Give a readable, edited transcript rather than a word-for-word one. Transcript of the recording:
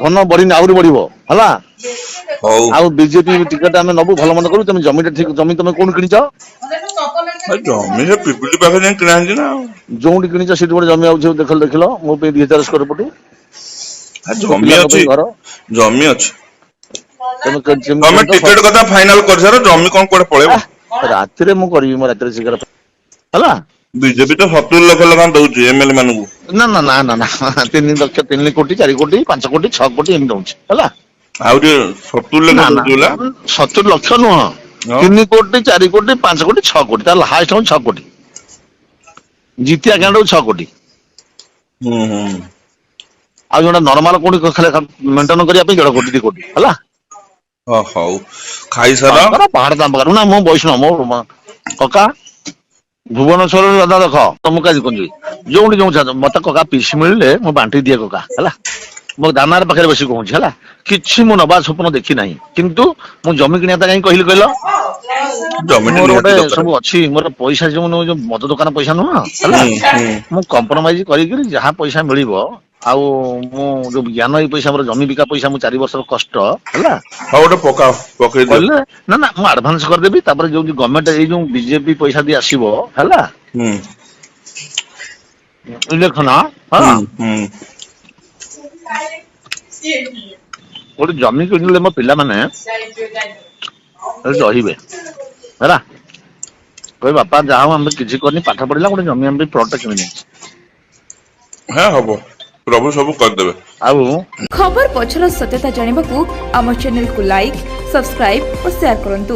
ଧନ ବଢିନି ଆହୁରି ବଢିବ ହେଲା। ହଉ ଆଉ ବିଜେପି ଟିକେଟ ଆମେ ନବୁ ଭଲ ମନ୍ଦ କରୁ। ତମେ ଜମିଟା ଠିକ ଜମି ତମେ କୋଉଠି କିଣିଛ? ଜମି ସେ ପିପିଲି ପାଖରେ ଯାଇ କିଣା ହେଇଛି ନା। ଯୋଉଠି କିଣିଛ ସେଠି ଗୋଟେ ଜମି ଆଉଛି ଦେଖିଲ ମୋ ପାଇଁ 2000 ସ୍କୋୟାର ଫୁଟ ମୋ ଜମି ପିଲାଙ୍କ ଅଛି ପାଇଁ ଘର। ଜମି ଅଛି। ତମେ ତମେ ଟିକେଟ କଥା ଫାଇନାଲ କରିସାର ଜମି କଣ କୁଆଡେ ପଳେଇବ। ରାତିରେ ମୁଁ କରିବି ମୋ ରାତିରେ ଶିଖର ହେଲା। ବିଜେପି ତ 70 ଲକ୍ଷ ଲେଖା ଦଉଛି ଏମଏଲଏ ମାନଙ୍କୁ। ନା 3 ଲକ୍ଷ 3 କୋଟି 4 କୋଟି 5 କୋଟି 6 କୋଟି ଏମିତି ଦଉଛି ହେଲା। ଆଉ ଟିକେ 70 ଲେଖା ନା ଦଉଛି ହେଲା। 70 ଲକ୍ଷ ନୁହଁ। ହଁ 3 କୋଟି 4 କୋଟି 5 କୋଟି 6 କୋଟି ତାହେଲେ ହାଏଷ୍ଟ ହଉଛି 6 କୋଟି। ଜିତିଆ କ୍ୟାଣ୍ଡ 6 କୋଟି। ହୁଁ। ଆଉ ଯୋଉଟା ନର୍ମାଲ କୋଉଠି ମେଣ୍ଟେନ କରିବା ପାଇଁ 1.5 କୋଟି 2 କୋଟି ହେଲା। ହଉ ଖାଇସାର। ପାହାଡ ଦାମ ନା ମୁଁ ବୈଷ୍ଣବ ମୋ କକା ଭୁବନେଶ୍ୱରରେ ଦାଦା ଦେଖ ତମକୁ କାଜି କହିବି ଯୋଉଠି ଯୋଉ ମତେ କକା ପିସି ମିଳିଲେ ମୁଁ ବାଣ୍ଟି ଦିଏ କକା ହେଲା। ମୋ ଦାନାର ପାଖରେ ବସି କହୁଛି ହେଲା। କିଛି ମୁଁ ନବା ସ୍ୱପ୍ନ ଦେଖି ନାହିଁ କିନ୍ତୁ ମୁଁ ଜମି କିଣିବା କାହିଁ କହିଲି କହିଲ? ଜମିଟା ମୋର ଗୋଟେ ନିହାତି ଦରକାର। ସବୁ ଅଛି ମୋର ପଇସା ଯୋଉ ମଦ ଦୋକାନ ପଇସା ନୁହଁ ହେଲା। ହୁଁ ମୁଁ କମ୍ପ୍ରମାଇଜ କରିକିରି ଯାହା ପଇସା ମିଳିବ ଆଉ ମୁଁ ଯୋଉ ଜ୍ଞାନ ଏଇ ପଇସା ମୋର ଜମି ବିକା ପଇସା ମୁଁ 4 ବର୍ଷର କଷ୍ଟ ହେଲା। ହଉ ଗୋଟେ ପକେଇ ଦିଅ। କହିଲେ ନା ମୁଁ ଆଡଭାନ୍ସ କରିଦେବି ତାପରେ ଯୋଉ ଗଭର୍ଣ୍ଣମେଣ୍ଟ ଏଇ ଯୋଉ ବିଜେପି ପଇସା ଦେଇ ଆସିବ ହେଲା। ହୁଁ ଇଲେକ୍ସନ ହୁଁ ହଁ ହୁଁ। ଗୋଟେ ଜମି କିଣିଲେ ମୋ ପିଲାମାନେ ରହିବେ ହେଲା। କହିବେ ବାପା ଯାହା ହଉ ଆମେ କିଛି କରିନି ପାଠ ପଢିଲା ଗୋଟେ ଜମି ଆମେ ପ୍ଲଟଟେ କିଣି ଦେଇଛୁ। ହଁ ହବ ପ୍ରଭୁ ସବୁ କରିଦେବେ। ଆଉ ଖବର ପଛର ସତ୍ୟତା ଜାଣିବାକୁ ଆମ ଚ୍ୟାନେଲକୁ ଲାଇକ୍, ସବସ୍କ୍ରାଇବ୍ ଓ ସେୟାର କରନ୍ତୁ।